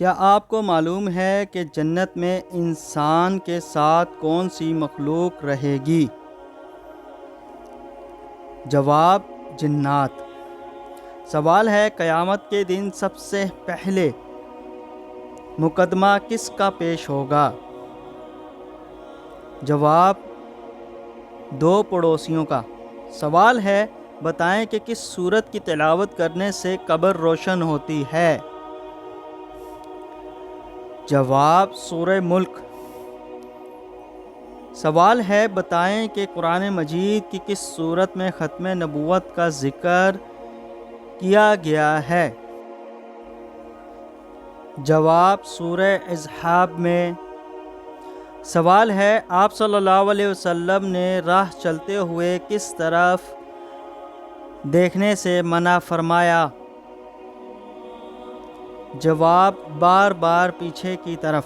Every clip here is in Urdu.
کیا آپ کو معلوم ہے کہ جنت میں انسان کے ساتھ کون سی مخلوق رہے گی؟ جواب: جنات۔ سوال ہے، قیامت کے دن سب سے پہلے مقدمہ کس کا پیش ہوگا؟ جواب: دو پڑوسیوں کا۔ سوال ہے، بتائیں کہ کس سورت کی تلاوت کرنے سے قبر روشن ہوتی ہے؟ جواب: سورہ ملک۔ سوال ہے، بتائیں کہ قرآن مجید کی کس سورت میں ختم نبوت کا ذکر کیا گیا ہے؟ جواب: سورہ اصحاب میں۔ سوال ہے، آپ صلی اللہ علیہ وسلم نے راہ چلتے ہوئے کس طرف دیکھنے سے منع فرمایا؟ جواب: بار بار پیچھے کی طرف۔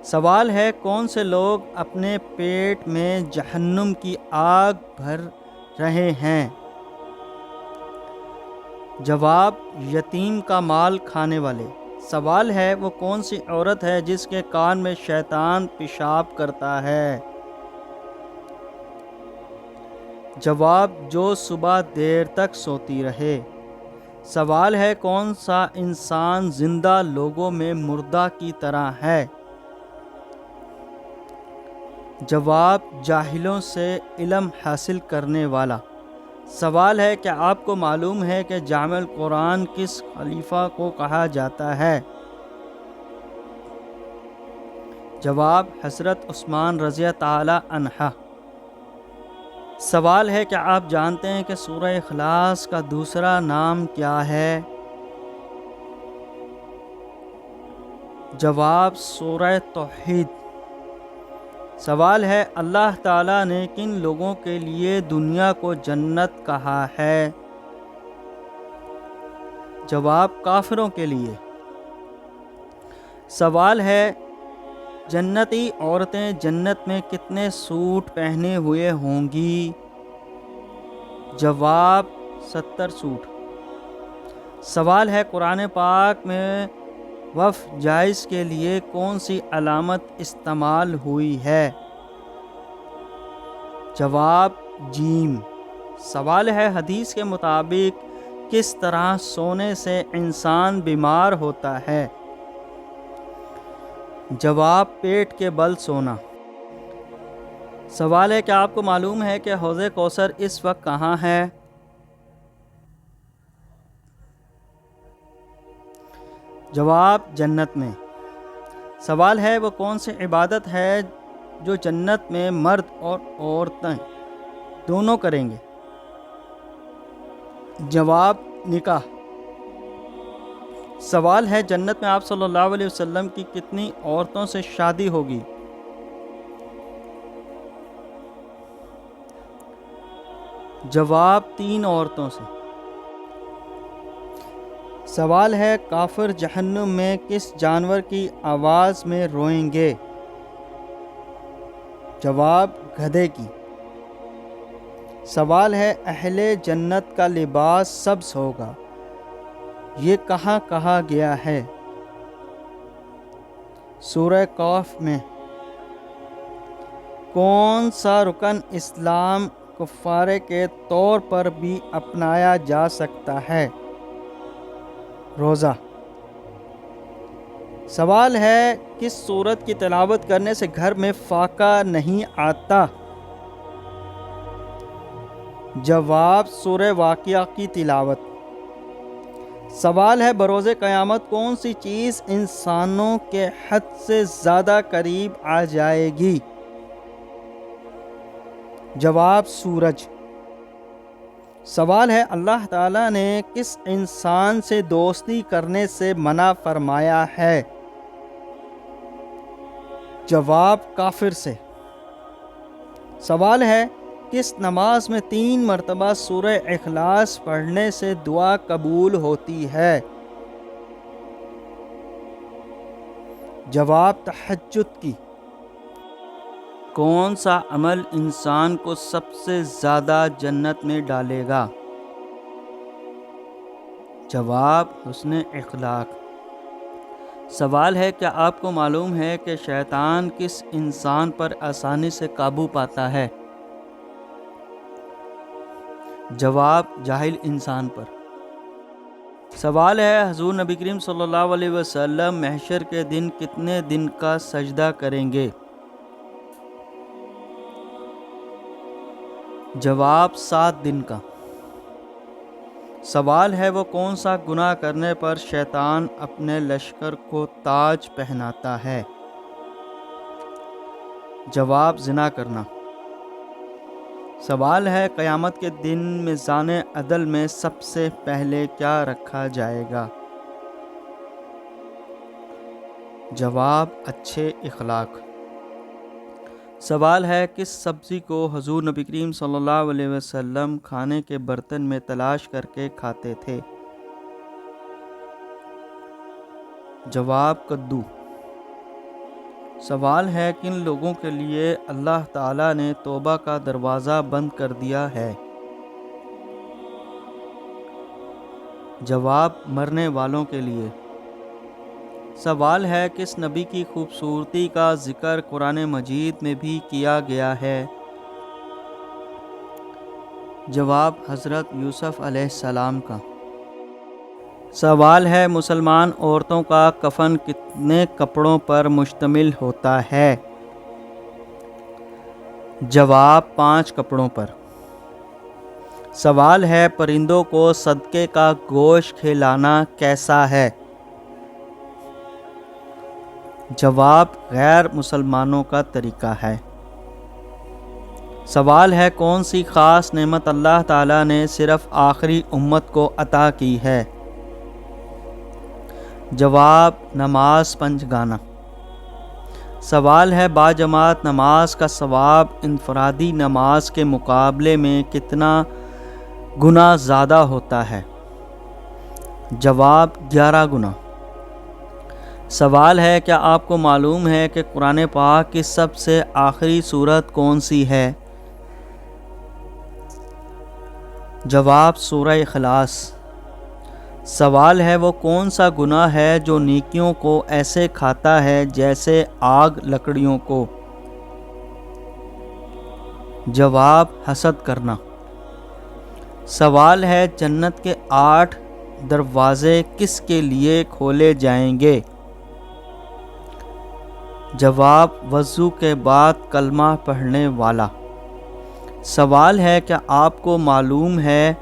سوال ہے، کون سے لوگ اپنے پیٹ میں جہنم کی آگ بھر رہے ہیں؟ جواب: یتیم کا مال کھانے والے۔ سوال ہے، وہ کون سی عورت ہے جس کے کان میں شیطان پیشاب کرتا ہے؟ جواب: جو صبح دیر تک سوتی رہے۔ سوال ہے، کون سا انسان زندہ لوگوں میں مردہ کی طرح ہے؟ جواب: جاہلوں سے علم حاصل کرنے والا۔ سوال ہے، کیا آپ کو معلوم ہے کہ جامع القرآن کس خلیفہ کو کہا جاتا ہے؟ جواب: حضرت عثمان رضی تعالی عنہ۔ سوال ہے، کیا آپ جانتے ہیں کہ سورہ اخلاص کا دوسرا نام کیا ہے؟ جواب: سورہ توحید۔ سوال ہے، اللہ تعالیٰ نے کن لوگوں کے لیے دنیا کو جنت کہا ہے؟ جواب: کافروں کے لیے۔ سوال ہے، جنتی عورتیں جنت میں کتنے سوٹ پہنے ہوئے ہوں گی؟ جواب: 70 سوٹ۔ سوال ہے، قرآن پاک میں وقف جائز کے لیے کون سی علامت استعمال ہوئی ہے؟ جواب: جیم۔ سوال ہے، حدیث کے مطابق کس طرح سونے سے انسان بیمار ہوتا ہے؟ جواب: پیٹ کے بل سونا۔ سوال ہے، کیا آپ کو معلوم ہے کہ حوض کوثر اس وقت کہاں ہے؟ جواب: جنت میں۔ سوال ہے، وہ کون سی عبادت ہے جو جنت میں مرد اور عورتیں دونوں کریں گے؟ جواب: نکاح۔ سوال ہے، جنت میں آپ صلی اللہ علیہ وسلم کی کتنی عورتوں سے شادی ہوگی؟ جواب: 3 عورتوں سے۔ سوال ہے، کافر جہنم میں کس جانور کی آواز میں روئیں گے؟ جواب: گدھے کی۔ سوال ہے، اہل جنت کا لباس سبز ہوگا، یہ کہاں کہا گیا ہے؟ سورہ کہف میں۔ کون سا رکن اسلام کفارے کے طور پر بھی اپنایا جا سکتا ہے؟ روزہ۔ سوال ہے، کس سورت کی تلاوت کرنے سے گھر میں فاقہ نہیں آتا؟ جواب: سورہ واقعہ کی تلاوت۔ سوال ہے، بروز قیامت کون سی چیز انسانوں کے حد سے زیادہ قریب آ جائے گی؟ جواب: سورج۔ سوال ہے، اللہ تعالیٰ نے کس انسان سے دوستی کرنے سے منع فرمایا ہے؟ جواب: کافر سے۔ سوال ہے، کس نماز میں 3 مرتبہ سورہ اخلاص پڑھنے سے دعا قبول ہوتی ہے؟ جواب: تہجد کی۔ کون سا عمل انسان کو سب سے زیادہ جنت میں ڈالے گا؟ جواب: حسن اخلاق۔ سوال ہے کیا آپ کو معلوم ہے کہ شیطان کس انسان پر آسانی سے قابو پاتا ہے؟ جواب جاہل انسان پر۔ سوال ہے حضور نبی کریم صلی اللہ علیہ وسلم محشر کے دن کتنے دن کا سجدہ کریں گے؟ جواب 7 دن کا۔ سوال ہے وہ کون سا گناہ کرنے پر شیطان اپنے لشکر کو تاج پہناتا ہے؟ جواب زنا کرنا۔ سوال ہے قیامت کے دن میزان عدل میں سب سے پہلے کیا رکھا جائے گا؟ جواب اچھے اخلاق۔ سوال ہے کس سبزی کو حضور نبی کریم صلی اللہ علیہ وسلم کھانے کے برتن میں تلاش کر کے کھاتے تھے؟ جواب کدو۔ سوال ہے کن لوگوں کے لیے اللہ تعالیٰ نے توبہ کا دروازہ بند کر دیا ہے؟ جواب مرنے والوں کے لیے۔ سوال ہے کس نبی کی خوبصورتی کا ذکر قرآن مجید میں بھی کیا گیا ہے؟ جواب حضرت یوسف علیہ السلام کا۔ سوال ہے مسلمان عورتوں کا کفن کتنے کپڑوں پر مشتمل ہوتا ہے؟ جواب 5 کپڑوں پر۔ سوال ہے پرندوں کو صدقے کا گوشت کھلانا کیسا ہے؟ جواب غیر مسلمانوں کا طریقہ ہے۔ سوال ہے کون سی خاص نعمت اللہ تعالیٰ نے صرف آخری امت کو عطا کی ہے؟ جواب نماز 5 گانا۔ سوال ہے باجماعت نماز کا ثواب انفرادی نماز کے مقابلے میں کتنا گنا زیادہ ہوتا ہے؟ جواب 11 گنا۔ سوال ہے کیا آپ کو معلوم ہے کہ قرآن پاک کی سب سے آخری سورت کون سی ہے؟ جواب سورہ اخلاص۔ سوال ہے وہ کون سا گناہ ہے جو نیکیوں کو ایسے کھاتا ہے جیسے آگ لکڑیوں کو؟ جواب حسد کرنا۔ سوال ہے جنت کے 8 دروازے کس کے لیے کھولے جائیں گے؟ جواب وضو کے بعد کلمہ پڑھنے والا۔ سوال ہے کیا آپ کو معلوم ہے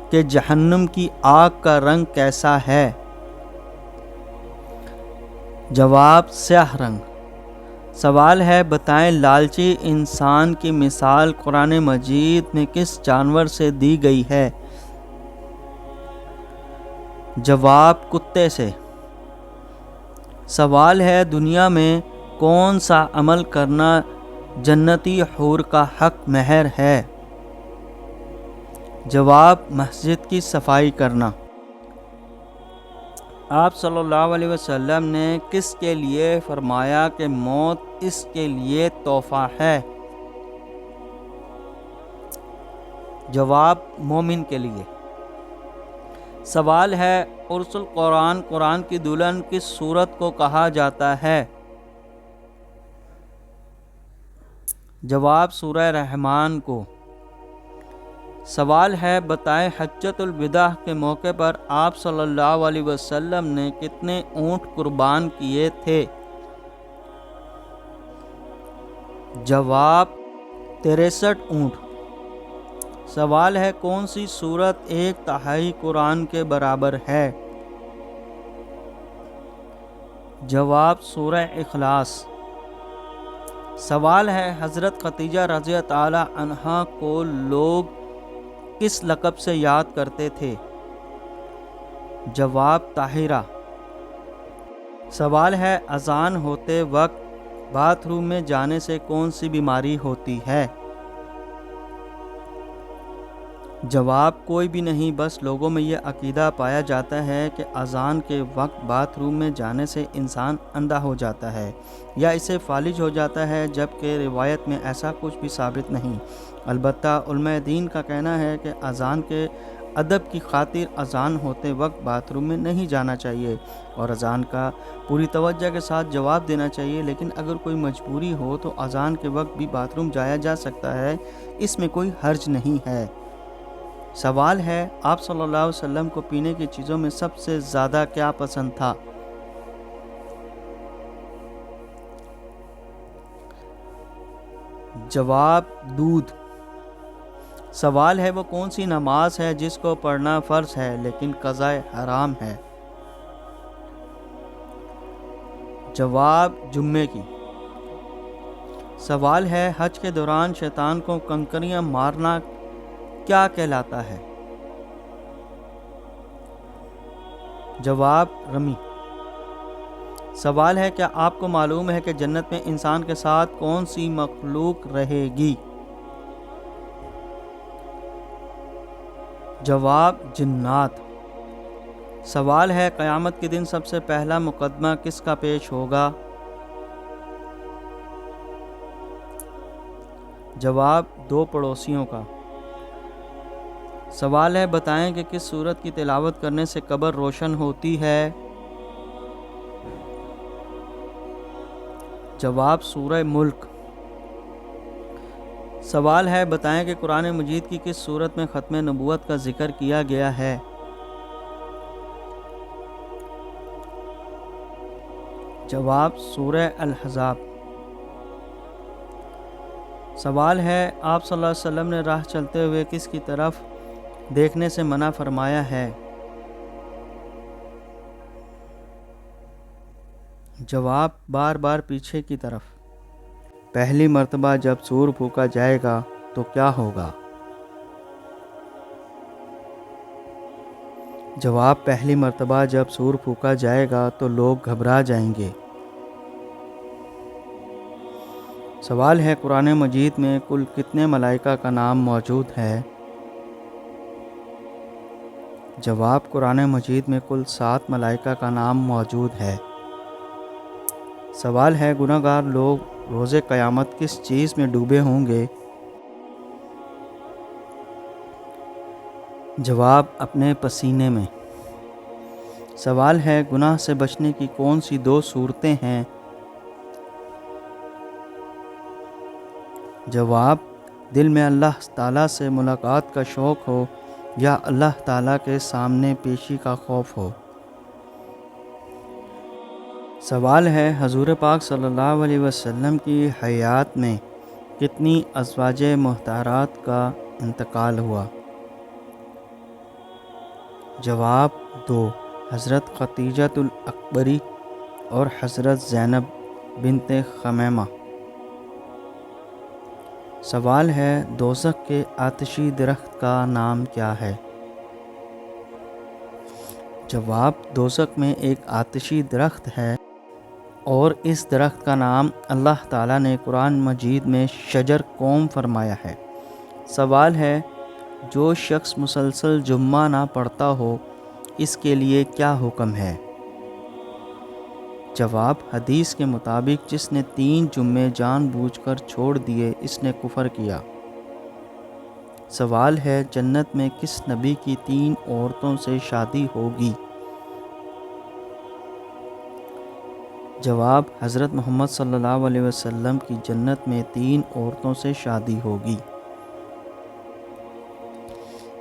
کہ جہنم کی آگ کا رنگ کیسا ہے؟ جواب سیاہ رنگ۔ سوال ہے بتائیں لالچی انسان کی مثال قرآن مجید میں کس جانور سے دی گئی ہے؟ جواب کتے سے۔ سوال ہے دنیا میں کون سا عمل کرنا جنتی حور کا حق مہر ہے؟ جواب مسجد کی صفائی کرنا۔ آپ صلی اللہ علیہ وسلم نے کس کے لیے فرمایا کہ موت اس کے لیے تحفہ ہے؟ جواب مومن کے لیے۔ سوال ہے عرس القرآن قرآن کی دلہن کس سورت کو کہا جاتا ہے؟ جواب سورہ رحمان کو۔ سوال ہے بتائیں حجۃ الوداع کے موقع پر آپ صلی اللہ علیہ وسلم نے کتنے اونٹ قربان کیے تھے؟ جواب 63 اونٹ۔ سوال ہے کون سی سورت 1/3 قرآن کے برابر ہے؟ جواب سورہ اخلاص۔ سوال ہے حضرت خدیجہ رضی تعالی عنہا کو لوگ کس لقب سے یاد کرتے تھے؟ جواب طاہرہ۔ سوال ہے اذان ہوتے وقت باتھ روم میں جانے سے کون سی بیماری ہوتی ہے؟ جواب کوئی بھی نہیں، بس لوگوں میں یہ عقیدہ پایا جاتا ہے کہ اذان کے وقت باتھ روم میں جانے سے انسان اندھا ہو جاتا ہے یا اسے فالج ہو جاتا ہے، جبکہ روایت میں ایسا کچھ بھی ثابت نہیں۔ البتہ علماء دین کا کہنا ہے کہ اذان کے ادب کی خاطر اذان ہوتے وقت باتھ روم میں نہیں جانا چاہیے اور اذان کا پوری توجہ کے ساتھ جواب دینا چاہیے، لیکن اگر کوئی مجبوری ہو تو اذان کے وقت بھی باتھ روم جایا جا سکتا ہے، اس میں کوئی حرج نہیں ہے۔ سوال ہے، آپ صلی اللہ علیہ وسلم کو پینے کی چیزوں میں سب سے زیادہ کیا پسند تھا؟ جواب دودھ۔ سوال ہے، وہ کون سی نماز ہے جس کو پڑھنا فرض ہے لیکن قضاء حرام ہے؟ جواب جمعے کی۔ سوال ہے، حج کے دوران شیطان کو کنکریاں مارنا کیا کہلاتا ہے؟ جواب رمی۔ سوال ہے، کیا آپ کو معلوم ہے کہ جنت میں انسان کے ساتھ کون سی مخلوق رہے گی؟ جواب جنات۔ سوال ہے، قیامت کے دن سب سے پہلا مقدمہ کس کا پیش ہوگا؟ جواب دو پڑوسیوں کا۔ سوال ہے، بتائیں کہ کس سورت کی تلاوت کرنے سے قبر روشن ہوتی ہے؟ جواب سورہ ملک۔ سوال ہے، بتائیں کہ قرآن مجید کی کس سورت میں ختم نبوت کا ذکر کیا گیا ہے؟ جواب سورہ الاحزاب۔ سوال ہے، آپ صلی اللہ علیہ وسلم نے راہ چلتے ہوئے کس کی طرف دیکھنے سے منع فرمایا ہے؟ جواب بار بار پیچھے کی طرف۔ پہلی مرتبہ جب سور پھونکا جائے گا تو کیا ہوگا؟ جواب پہلی مرتبہ جب سور پھونکا جائے گا تو لوگ گھبرا جائیں گے۔ سوال ہے، قرآن مجید میں کل کتنے ملائکہ کا نام موجود ہے؟ جواب قرآن مجید میں کل 7 ملائکہ کا نام موجود ہے۔ سوال ہے، گناہ گار لوگ روز قیامت کس چیز میں ڈوبے ہوں گے؟ جواب اپنے پسینے میں۔ سوال ہے، گناہ سے بچنے کی کون سی 2 صورتیں ہیں؟ جواب دل میں اللہ تعالیٰ سے ملاقات کا شوق ہو یا اللہ تعالیٰ کے سامنے پیشی کا خوف ہو۔ سوال ہے، حضور پاک صلی اللہ علیہ وسلم کی حیات میں کتنی ازواج مطہرات کا انتقال ہوا؟ جواب 2، حضرت خدیجہ الاکبری اور حضرت زینب بنت خمیمہ۔ سوال ہے، دوزخ کے آتشی درخت کا نام کیا ہے؟ جواب دوزخ میں ایک آتشی درخت ہے اور اس درخت کا نام اللہ تعالیٰ نے قرآن مجید میں شجر قوم فرمایا ہے۔ سوال ہے، جو شخص مسلسل جمعہ نہ پڑھتا ہو اس کے لیے کیا حکم ہے؟ جواب حدیث کے مطابق جس نے 3 جمعے جان بوجھ کر چھوڑ دیے اس نے کفر کیا۔ سوال ہے، جنت میں کس نبی کی 3 عورتوں سے شادی ہوگی؟ جواب حضرت محمد صلی اللہ علیہ وسلم کی جنت میں 3 عورتوں سے شادی ہوگی۔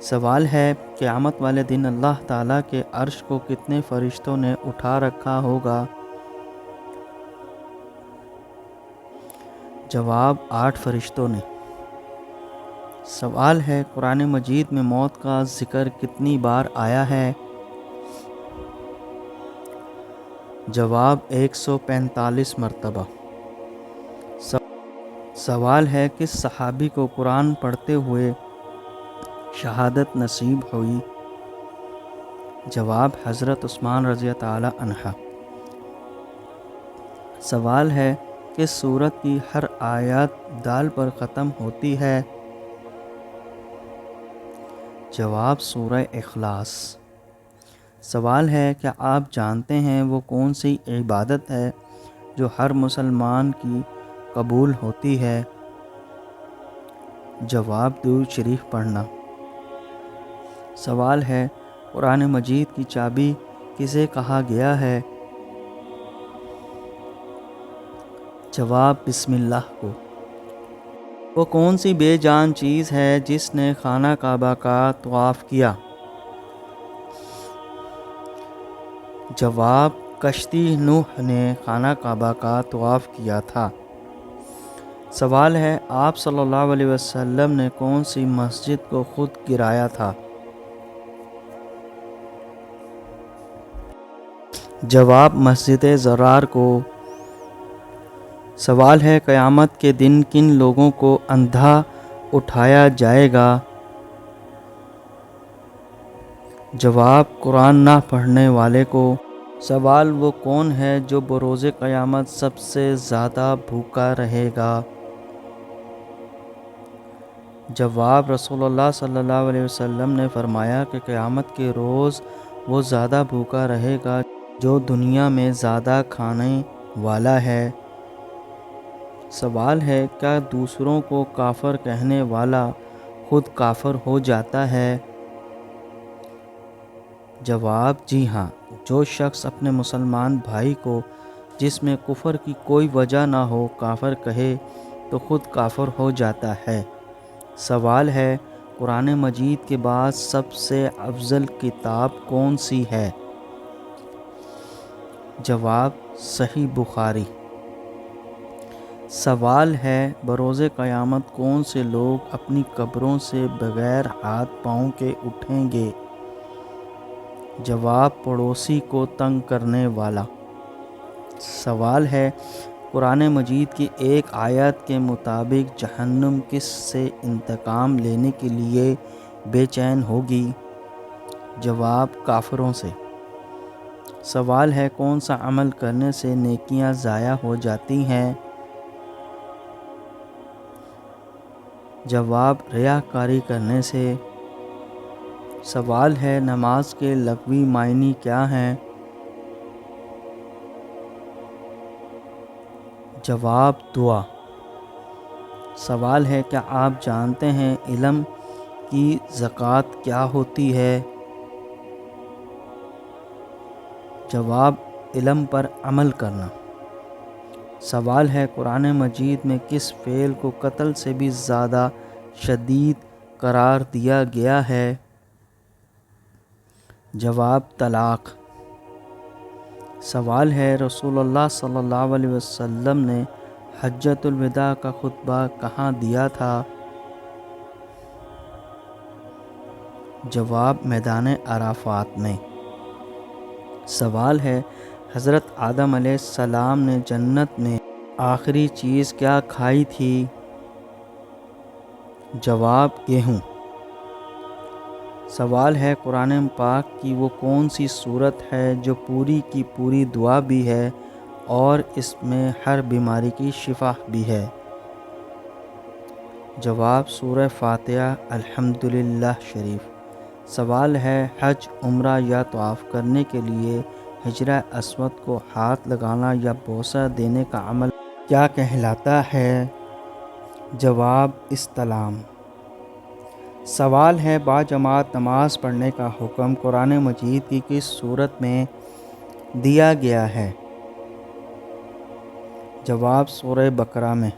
سوال ہے، قیامت والے دن اللہ تعالیٰ کے عرش کو کتنے فرشتوں نے اٹھا رکھا ہوگا؟ جواب 8 فرشتوں نے۔ سوال ہے، قرآن مجید میں موت کا ذکر کتنی بار آیا ہے؟ جواب 145 مرتبہ۔ سوال ہے، کس صحابی کو قرآن پڑھتے ہوئے شہادت نصیب ہوئی؟ جواب حضرت عثمان رضی تعالی عنہ۔ سوال ہے، کس سورت کی ہر آیت دال پر ختم ہوتی ہے؟ جواب سورہ اخلاص۔ سوال ہے، کیا آپ جانتے ہیں وہ کون سی عبادت ہے جو ہر مسلمان کی قبول ہوتی ہے؟ جواب درود شریف پڑھنا۔ سوال ہے قرآن مجید کی چابی کسے کہا گیا ہے؟ جواب بسم اللہ کو۔ وہ کون سی بے جان چیز ہے جس نے خانہ کعبہ کا طواف کیا؟ جواب کشتی نوح نے خانہ کعبہ کا طواف کیا تھا۔ سوال ہے آپ صلی اللہ علیہ وسلم نے کون سی مسجد کو خود گرایا تھا؟ جواب مسجد ضرار کو۔ سوال ہے قیامت کے دن کن لوگوں کو اندھا اٹھایا جائے گا؟ جواب قرآن نہ پڑھنے والے کو۔ سوال وہ کون ہے جو بروز قیامت سب سے زیادہ بھوکا رہے گا؟ جواب رسول اللہ صلی اللہ علیہ وسلم نے فرمایا کہ قیامت کے روز وہ زیادہ بھوکا رہے گا جو دنیا میں زیادہ کھانے والا ہے۔ سوال ہے کیا دوسروں کو کافر کہنے والا خود کافر ہو جاتا ہے؟ جواب جی ہاں، جو شخص اپنے مسلمان بھائی کو جس میں کفر کی کوئی وجہ نہ ہو کافر کہے تو خود کافر ہو جاتا ہے۔ سوال ہے قرآن مجید کے بعد سب سے افضل کتاب کون سی ہے؟ جواب صحیح بخاری۔ سوال ہے بروز قیامت کون سے لوگ اپنی قبروں سے بغیر ہاتھ پاؤں کے اٹھیں گے؟ جواب پڑوسی کو تنگ کرنے والا۔ سوال ہے قرآن مجید کی ایک آیت کے مطابق جہنم کس سے انتقام لینے کے لیے بے چین ہوگی؟ جواب کافروں سے۔ سوال ہے کون سا عمل کرنے سے نیکیاں ضائع ہو جاتی ہیں؟ جواب ریاکاری کرنے سے۔ سوال ہے نماز کے لغوی معنی کیا ہیں؟ جواب دعا۔ سوال ہے کیا آپ جانتے ہیں علم کی زکوٰۃ کیا ہوتی ہے؟ جواب علم پر عمل کرنا۔ سوال ہے قرآن مجید میں کس فعل کو قتل سے بھی زیادہ شدید قرار دیا گیا ہے؟ جواب طلاق۔ سوال ہے رسول اللہ صلی اللہ علیہ وسلم نے حجۃ الوداع کا خطبہ کہاں دیا تھا؟ جواب میدان عرفات میں۔ سوال ہے حضرت آدم علیہ السلام نے جنت میں آخری چیز کیا کھائی تھی؟ جواب گیہوں۔ سوال ہے قرآن پاک کی وہ کون سی سورت ہے جو پوری کی پوری دعا بھی ہے اور اس میں ہر بیماری کی شفا بھی ہے؟ جواب سورہ فاتحہ الحمدللہ شریف۔ سوال ہے حج، عمرہ یا طواف کرنے کے لیے حجرہ اسود کو ہاتھ لگانا یا بوسہ دینے کا عمل کیا کہلاتا ہے؟ جواب استلام۔ سوال ہے باجماعت نماز پڑھنے کا حکم قرآن مجید کی کس صورت میں دیا گیا ہے؟ جواب سورہ بقرہ میں۔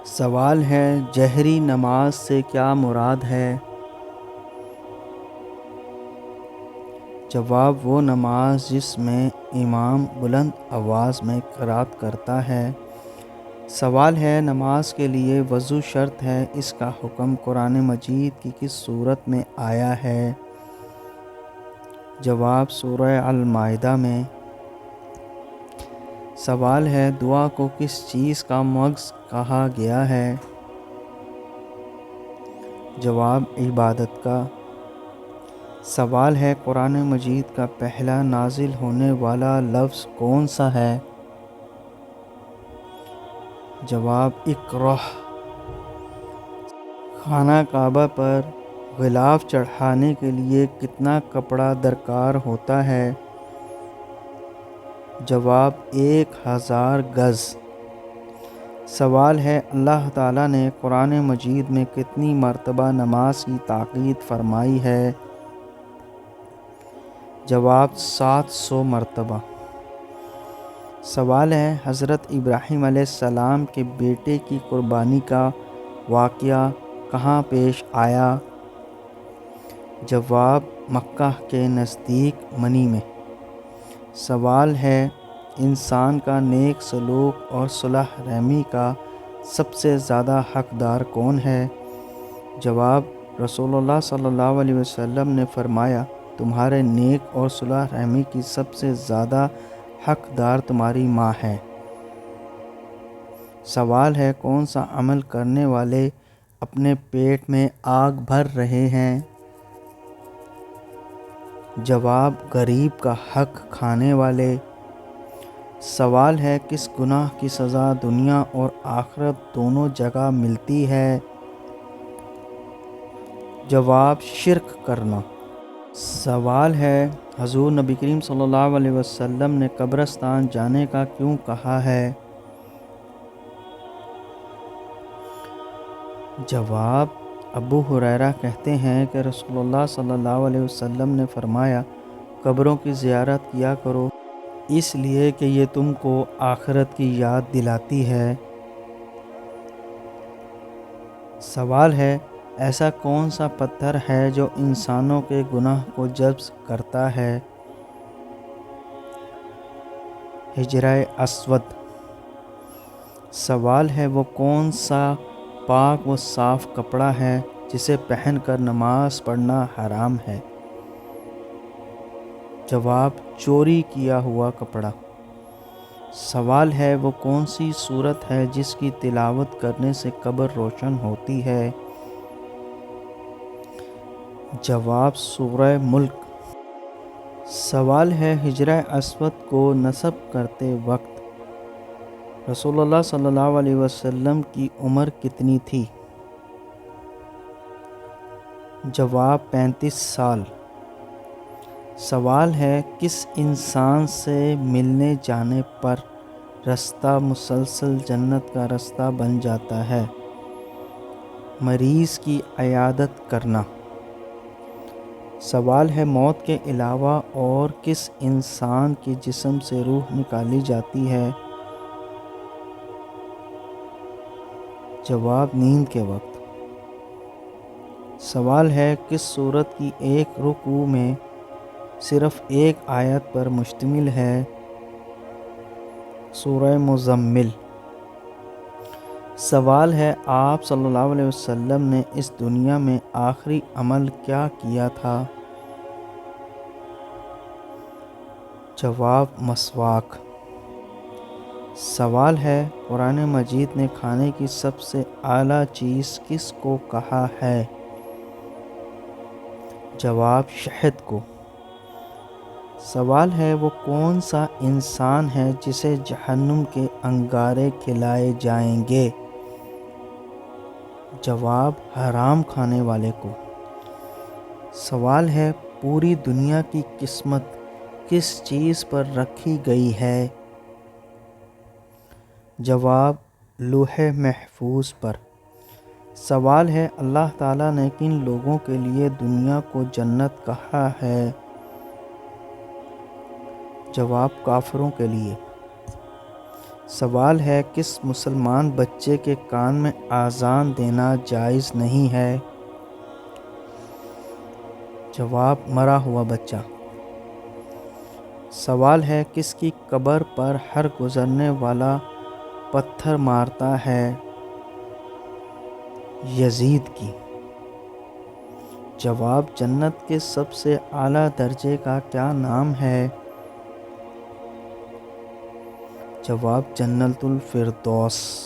سوال ہے جہری نماز سے کیا مراد ہے؟ جواب وہ نماز جس میں امام بلند آواز میں قرات کرتا ہے۔ سوال ہے نماز کے لیے وضو شرط ہے، اس کا حکم قرآن مجید کی کس صورت میں آیا ہے؟ جواب سورہ المائدہ میں۔ سوال ہے دعا کو کس چیز کا مغز کہا گیا ہے؟ جواب عبادت کا۔ سوال ہے قرآن مجید کا پہلا نازل ہونے والا لفظ کون سا ہے؟ جواب اقرأ۔ خانہ کعبہ پر غلاف چڑھانے کے لیے کتنا کپڑا درکار ہوتا ہے؟ جواب 1000 گز۔ سوال ہے اللہ تعالیٰ نے قرآن مجید میں کتنی مرتبہ نماز کی تاکید فرمائی ہے؟ جواب 700 مرتبہ۔ سوال ہے حضرت ابراہیم علیہ السلام کے بیٹے کی قربانی کا واقعہ کہاں پیش آیا؟ جواب مکہ کے نزدیک منی میں۔ سوال ہے انسان کا نیک سلوک اور صلح رحمی کا سب سے زیادہ حقدار کون ہے؟ جواب رسول اللہ صلی اللہ علیہ وسلم نے فرمایا تمہارے نیک اور صلح رحمی کی سب سے زیادہ حقدار تمہاری ماں ہے۔ سوال ہے کون سا عمل کرنے والے اپنے پیٹ میں آگ بھر رہے ہیں؟ جواب غریب کا حق کھانے والے۔ سوال ہے کس گناہ کی سزا دنیا اور آخرت دونوں جگہ ملتی ہے؟ جواب شرک کرنا۔ سوال ہے حضور نبی کریم صلی اللہ علیہ وسلم نے قبرستان جانے کا کیوں کہا ہے؟ جواب ابو ہریرہ کہتے ہیں کہ رسول اللہ صلی اللہ علیہ وسلم نے فرمایا قبروں کی زیارت کیا کرو اس لیے کہ یہ تم کو آخرت کی یاد دلاتی ہے۔ سوال ہے ایسا کون سا پتھر ہے جو انسانوں کے گناہ کو جذب کرتا ہے؟ حجرہ اسود۔ سوال ہے وہ کون سا پاک و صاف کپڑا ہے جسے پہن کر نماز پڑھنا حرام ہے؟ جواب چوری کیا ہوا کپڑا۔ سوال ہے وہ کون سی سورت ہے جس کی تلاوت کرنے سے قبر روشن ہوتی ہے؟ جواب سورہ ملک۔ سوال ہے حجرہ اسود کو نصب کرتے وقت رسول اللہ صلی اللہ علیہ وسلم کی عمر کتنی تھی؟ جواب 35 سال۔ سوال ہے کس انسان سے ملنے جانے پر رستہ مسلسل جنت کا رستہ بن جاتا ہے؟ مریض کی عیادت کرنا۔ سوال ہے موت کے علاوہ اور کس انسان کے جسم سے روح نکالی جاتی ہے؟ جواب نیند کے وقت۔ سوال ہے کس سورت کی ایک رکوع میں صرف ایک آیت پر مشتمل ہے؟ سورہ مزمل۔ سوال ہے آپ صلی اللہ علیہ وسلم نے اس دنیا میں آخری عمل کیا کیا تھا؟ جواب مسواک۔ سوال ہے قرآن مجید نے کھانے کی سب سے اعلیٰ چیز کس کو کہا ہے؟ جواب شہد کو۔ سوال ہے وہ کون سا انسان ہے جسے جہنم کے انگارے کھلائے جائیں گے؟ جواب حرام کھانے والے کو۔ سوال ہے پوری دنیا کی قسمت کس چیز پر رکھی گئی ہے؟ جواب لوح محفوظ پر۔ سوال ہے اللہ تعالیٰ نے کن لوگوں کے لیے دنیا کو جنت کہا ہے؟ جواب کافروں کے لیے۔ سوال ہے کس مسلمان بچے کے کان میں اذان دینا جائز نہیں ہے؟ جواب مرا ہوا بچہ۔ سوال ہے کس کی قبر پر ہر گزرنے والا پتھر مارتا ہے؟ یزید کی۔ جواب جنت کے سب سے اعلیٰ درجے کا کیا نام ہے؟ جواب جنت الفردوس۔